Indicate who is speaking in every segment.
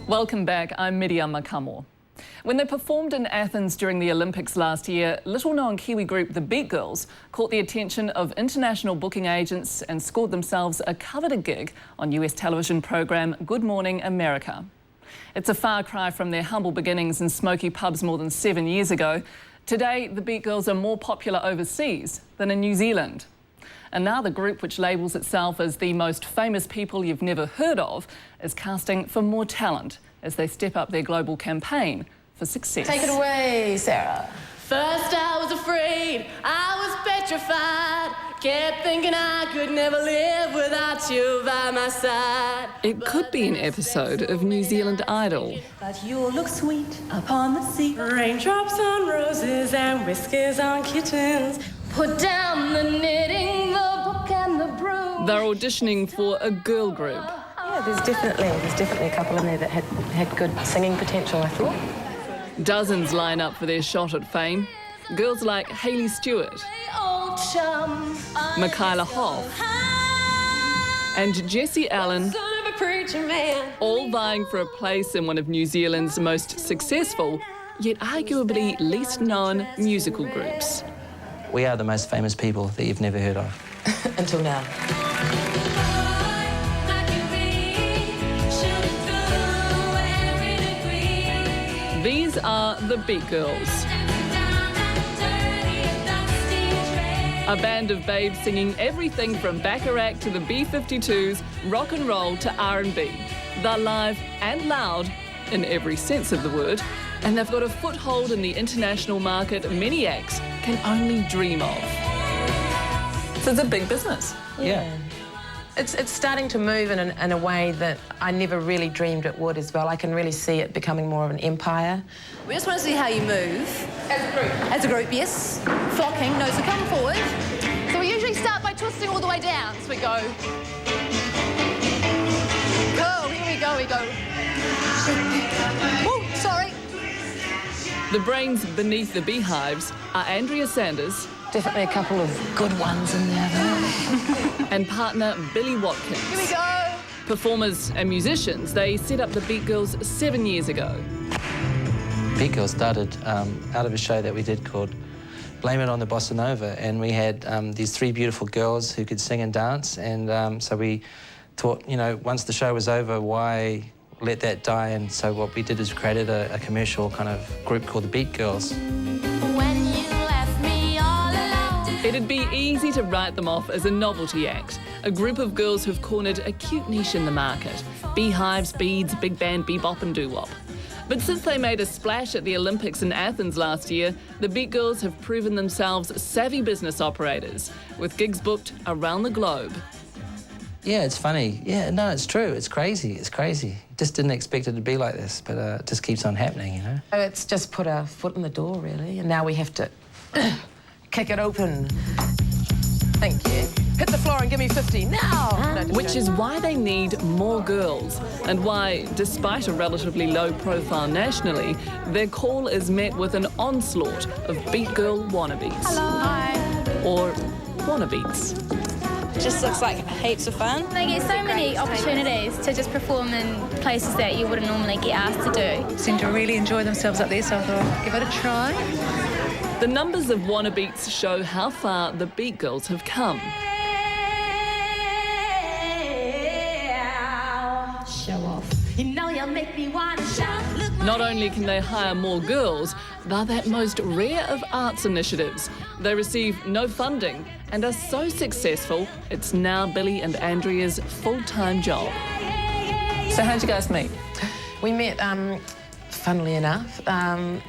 Speaker 1: Welcome back, I'm Miriam Makamo. When they performed in Athens during the Olympics last year, little-known Kiwi group the Beatgirls caught the attention of international booking agents and scored themselves a coveted gig on US television program Good Morning America. It's a far cry from their humble beginnings in smoky pubs more than 7 years ago. Today, the Beatgirls are more popular overseas than in New Zealand. And now the group, which labels itself as the most famous people you've never heard of, is casting for more talent as they step up their global campaign for success.
Speaker 2: Take it away, Sarah.
Speaker 3: First I was afraid, I was petrified. Kept thinking I could never live without you by my side.
Speaker 1: It could be an episode of New Zealand Idol.
Speaker 3: But you'll look sweet upon the sea. Raindrops on roses and whiskers on kittens. Put down the knitting, the book and the broom.
Speaker 1: They're auditioning for a girl group.
Speaker 2: Yeah, there's definitely a couple in there that had good singing potential, I thought.
Speaker 1: Dozens line up for their shot at fame. Girls like Hayley Stewart,
Speaker 3: Old chum,
Speaker 1: Michaela Hoff, and Jessie Allen,
Speaker 3: son of a preacher man.
Speaker 1: all vying for a place in one of New Zealand's most successful, yet arguably least known musical groups.
Speaker 4: We are the most famous people that you've never heard of.
Speaker 2: Until now.
Speaker 1: These are the Beatgirls, a band of babes singing everything from Bacharach to the B-52s, rock and roll to R&B. They're live and loud in every sense of the word, and they've got a foothold in the international market many acts can only dream of. So it's a big business.
Speaker 4: Yeah.
Speaker 2: It's starting to move in a way that I never really dreamed it would as well. I can really see it becoming more of an empire.
Speaker 5: We just want to see how you move. As a group? As a group, yes. Flocking, no, so come forward. So we usually start by twisting all the way down. So we go. Go, here we go, Oh, sorry.
Speaker 1: The brains beneath the beehives are Andrea Sanders,
Speaker 2: Definitely a couple of good ones in there, though.
Speaker 1: and partner Billy Watkins.
Speaker 5: Here we go.
Speaker 1: Performers and musicians, they set up the Beatgirls 7 years ago.
Speaker 4: Beatgirls started out of a show that we did called Blame It on the Bossa Nova, and we had these three beautiful girls who could sing and dance, and so we thought, you know, once the show was over, why let that die? And so what we did is created a commercial kind of group called the Beatgirls.
Speaker 1: It'd be easy to write them off as a novelty act, a group of girls who've cornered a cute niche in the market. Beehives, beads, big band, bebop and doo-wop. But since they made a splash at the Olympics in Athens last year, the Beatgirls have proven themselves savvy business operators, with gigs booked around the globe.
Speaker 4: Yeah, it's funny. Yeah, no, it's true. It's crazy. It's crazy. Just didn't expect it to be like this, but it just keeps on happening, you know?
Speaker 2: It's just put our foot in the door, really, and now we have to kick it open. Thank you. Hit the floor and give me 50 now! No,
Speaker 1: Which is why they need more girls, and why, despite a relatively low profile nationally, their call is met with an onslaught of Beat Girl wannabes.
Speaker 5: Hello. Hi.
Speaker 1: Or wannabeats.
Speaker 6: Just looks like heaps of fun.
Speaker 7: They get so many opportunities to just perform in places that you wouldn't normally get asked to do.
Speaker 6: Seem to really enjoy themselves up there, so I thought, give it a try.
Speaker 1: The numbers of wannabeats show how far the Beatgirls have come.
Speaker 3: Show off. You know you'll make me want to shout.
Speaker 1: Not only can they hire more girls, they're that most rare of arts initiatives. They receive no funding and are so successful, it's now Billy and Andrea's full-time job. So how'd you guys meet?
Speaker 2: We met, funnily enough,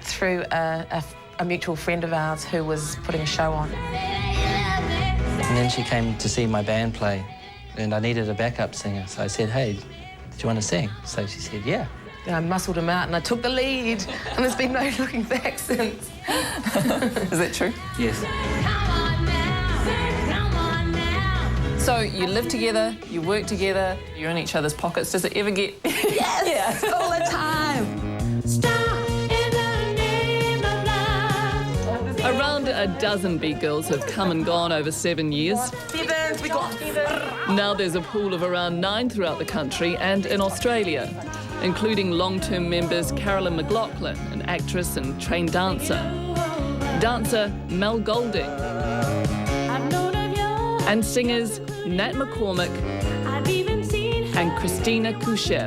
Speaker 2: through a mutual friend of ours who was putting a show on.
Speaker 4: And then she came to see my band play, and I needed a backup singer, so I said, hey, do you want to sing? So she said, yeah.
Speaker 2: I muscled him out and I took the lead, and there's been no looking back since.
Speaker 1: Is that true?
Speaker 4: Yes.
Speaker 1: So you live together, you work together, you're in each other's pockets. Does it ever get...
Speaker 2: Yes, yeah. All the time.
Speaker 1: Around a dozen Beatgirls have come and gone over 7 years.
Speaker 2: Stevens, we got Stevens.
Speaker 1: Now there's a pool of around 9 throughout the country and in Australia. including long-term members Carolyn McLaughlin, an actress and trained dancer, dancer Mel Golding, and singers Nat McCormick and Christina Coucher.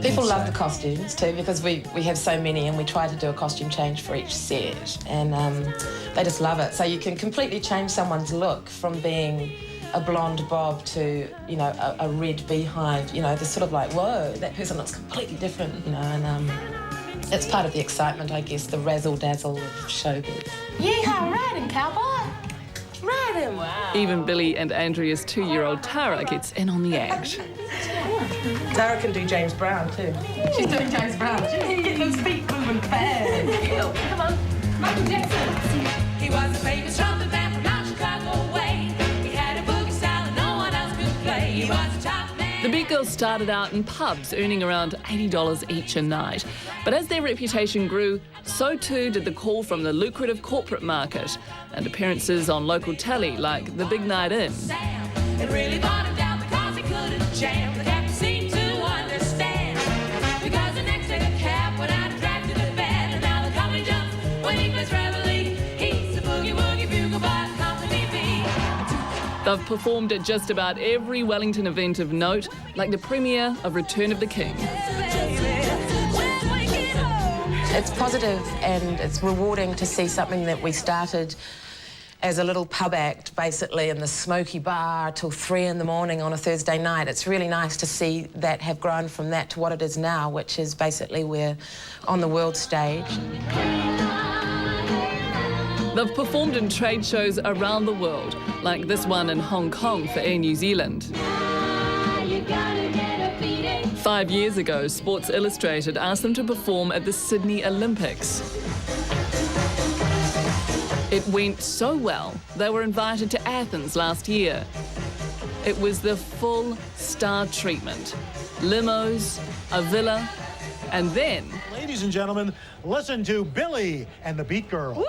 Speaker 2: People love the costumes too because we have so many and we try to do a costume change for each set and they just love it. So you can completely change someone's look from being a blonde bob to, you know, a red beehive. You know, they're sort of like, whoa, that person looks completely different, you know, and it's part of the excitement, I guess, the razzle-dazzle of showbiz.
Speaker 5: Yeehaw, riding, cowboy! Riding!
Speaker 2: Wow.
Speaker 1: Even Billy and Andrea's 2-year-old Tara gets in on the act.
Speaker 2: Tara can do James Brown too. She's doing James Brown. She's getting those feet moving fast.
Speaker 5: Come on, Michael Jackson.
Speaker 3: He was a famous trumpet man from out Chicago way. He had a boogie style and no one else could play. He was a top man.
Speaker 1: The Beatgirls started out in pubs, earning around $80 each a night. But as their reputation grew, so too did the call from the lucrative corporate market and appearances on local telly like The Big Night In.
Speaker 3: It really brought him down because he couldn't jam. The captain seemed to understand. Because the next day the cap went out and dragged to the bed. And now the company jumps when he plays reveille. He's the boogie-woogie bugle boy, company B.
Speaker 1: They've performed at just about every Wellington event of note, like the premiere of Return of the King.
Speaker 2: It's positive and it's rewarding to see something that we started as a little pub act, basically, in the smoky bar till 3 in the morning on a Thursday night. It's really nice to see that have grown from that to what it is now, which is basically we're on the world stage.
Speaker 1: They've performed in trade shows around the world, like this one in Hong Kong for Air New Zealand. 5 years ago, Sports Illustrated asked them to perform at the Sydney Olympics. It went so well, they were invited to Athens last year. It was the full star treatment. Limos, a villa, and then...
Speaker 8: Ladies and gentlemen, listen to Billy and the Beatgirls.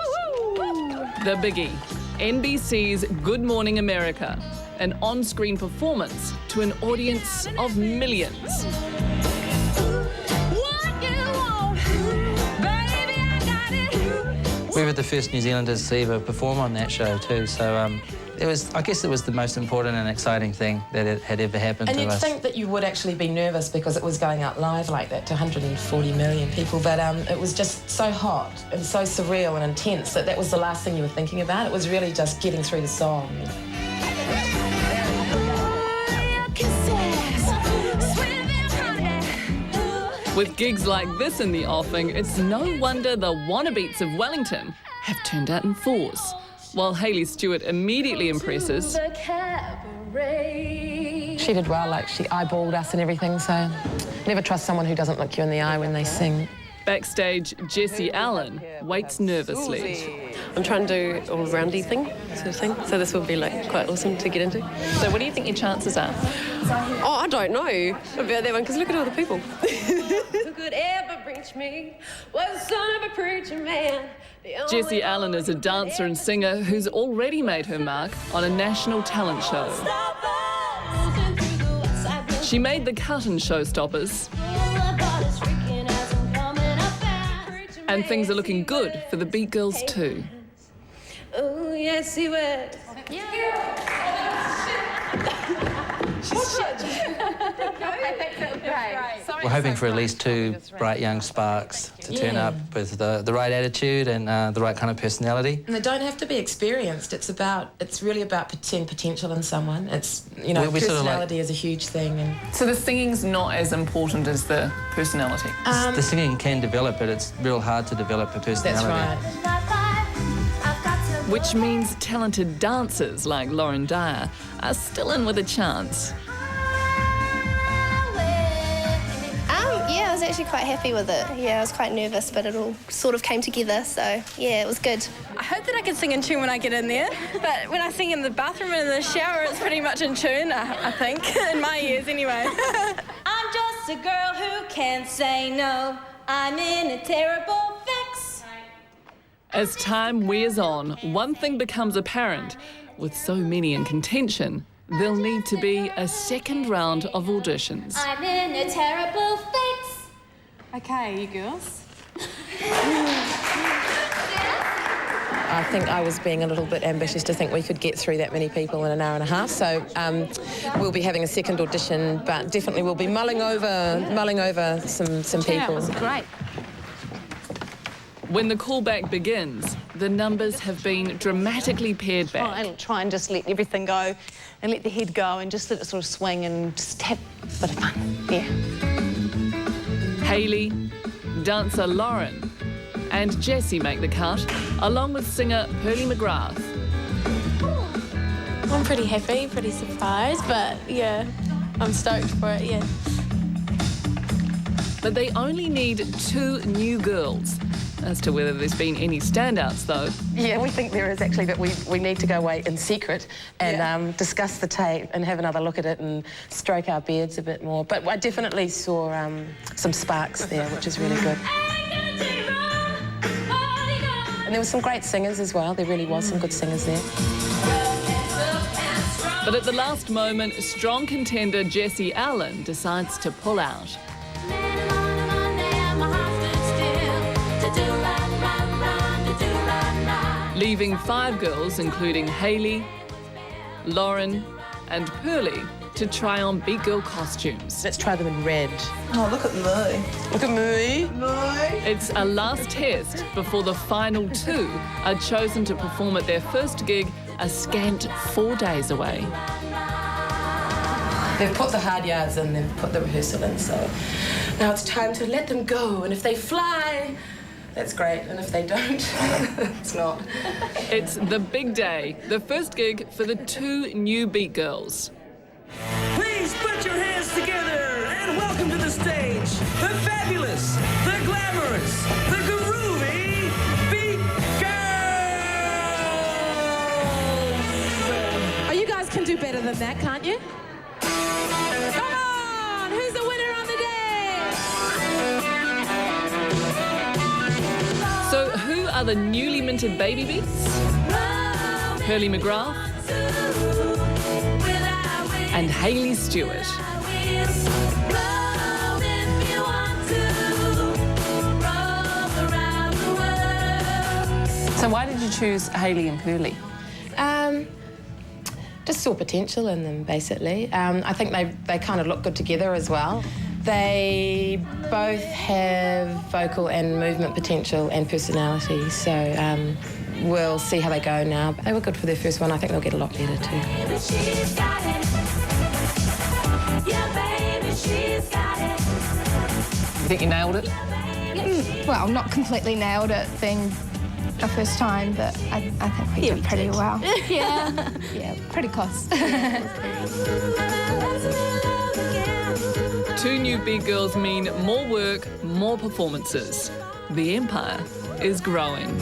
Speaker 1: The biggie, NBC's Good Morning America, an on-screen performance to an audience of millions.
Speaker 4: We were the first New Zealanders to ever perform on that show too, so I guess it was the most important and exciting thing that it had ever happened to us.
Speaker 2: And you'd think that you would actually be nervous because it was going out live like that to 140 million people, but it was just so hot and so surreal and intense that that was the last thing you were thinking about. It was really just getting through the song.
Speaker 1: With gigs like this in the offing, it's no wonder the wannabeats of Wellington have turned out in force. While Hayley Stewart immediately impresses,
Speaker 2: She did well, like she eyeballed us and everything, so never trust someone who doesn't look you in the eye when they sing.
Speaker 1: backstage Jessie Allen waits nervously.
Speaker 9: I'm trying to do a roundy thing, sort of thing, so this will be like quite awesome to get into.
Speaker 1: So what do you think your chances are?
Speaker 9: Oh, I don't know about that one, because look at all the people.
Speaker 3: Who could ever reach me was the son of a preacher man.
Speaker 1: Jessie Allen is a dancer and singer who's already made her mark on a national talent show. She made the cut in Showstoppers. And things are looking good for the Beatgirls too.
Speaker 3: Oh, yes, he was.
Speaker 4: We're hoping for at least 2 bright young sparks to turn up with the right attitude and the right kind of personality.
Speaker 2: And they don't have to be experienced. It's really about seeing potential in someone. It's, you know,
Speaker 4: We
Speaker 2: personality
Speaker 4: sort of
Speaker 2: is a huge thing. And
Speaker 1: So the singing's not as important as the personality?
Speaker 4: The singing can develop, but it's real hard to develop a personality.
Speaker 2: that's right.
Speaker 1: Which means talented dancers like Lauren Dyer are still in with a chance.
Speaker 7: Yeah, I was actually quite happy with it. Yeah, I was quite nervous, but it all sort of came together, so yeah, it was good.
Speaker 6: I hope that I can sing in tune when I get in there, but when I sing in the bathroom and in the shower, it's pretty much in tune, I think, in my ears anyway.
Speaker 3: I'm just a girl who can't say no. I'm in a terrible fix.
Speaker 1: As time wears on, one thing becomes apparent. With so many in contention, there'll need to be a second round of auditions.
Speaker 3: I'm in a terrible fix.
Speaker 6: Okay, you girls.
Speaker 2: I think I was being a little bit ambitious to think we could get through that many people in an hour and a half. So we'll be having a second audition, but definitely we'll be mulling over some people.
Speaker 5: Great.
Speaker 1: When the callback begins, the numbers have been dramatically pared back.
Speaker 10: I'll try and just let everything go and let the head go and just let it sort of swing and just have a bit of fun. Yeah.
Speaker 1: Hayley, dancer Lauren and Jessie make the cut, along with singer Pearly McGrath.
Speaker 6: I'm pretty happy, pretty surprised, but yeah, I'm stoked for it, yeah.
Speaker 1: But they only need 2 new girls. As to whether there's been any standouts, though.
Speaker 2: Yeah, we think there is actually, but we need to go away in secret and discuss the tape and have another look at it and stroke our beards a bit more. But I definitely saw some sparks there, which is really good. And there were some great singers as well. There really was some good singers there.
Speaker 1: But at the last moment, strong contender Jessie Allen decides to pull out. Leaving 5 girls, including Hayley, Lauren and Pearly, to try on Beat Girl costumes.
Speaker 2: Let's try them in red.
Speaker 10: Oh, look at me.
Speaker 2: Look at me.
Speaker 1: It's a last test before the final 2 are chosen to perform at their first gig a scant 4 days away.
Speaker 2: They've put the hard yards in, they've put the rehearsal in, so now it's time to let them go. And if they fly, that's great, and if they don't, it's not.
Speaker 1: It's the big day, the first gig for the 2 new Beat Girls.
Speaker 11: Please put your hands together and welcome to the stage the fabulous, the glamorous, the groovy Beatgirls!
Speaker 6: Oh, you guys can do better than that, can't you? Come on! Who's the winner on the day?
Speaker 1: So who are the newly minted baby beats? Pearly McGrath and Hayley Stewart. So why did you choose Hayley and Pearly?
Speaker 2: Just saw potential in them, basically. I think they kind of look good together as well. They both have vocal and movement potential and personality, so we'll see how they go now. They were good for their first one. I think they'll get a lot better too.
Speaker 1: You think you nailed it?
Speaker 7: Well, not completely nailed it being our first time, but I think we did pretty well. Yeah, pretty close.
Speaker 1: 2 new Beat Girls mean more work, more performances. The empire is growing.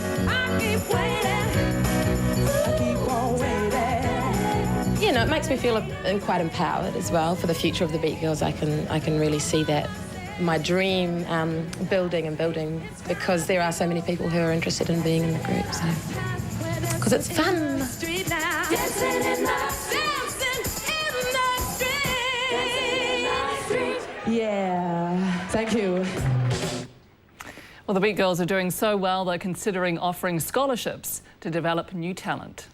Speaker 2: You know, it makes me feel quite empowered as well for the future of the Beat Girls. I can really see that. My dream building because there are so many people who are interested in being in the group, so because it's fun.
Speaker 6: Yeah, thank you.
Speaker 1: Well, the Beat Girls are doing so well, they're considering offering scholarships to develop new talent.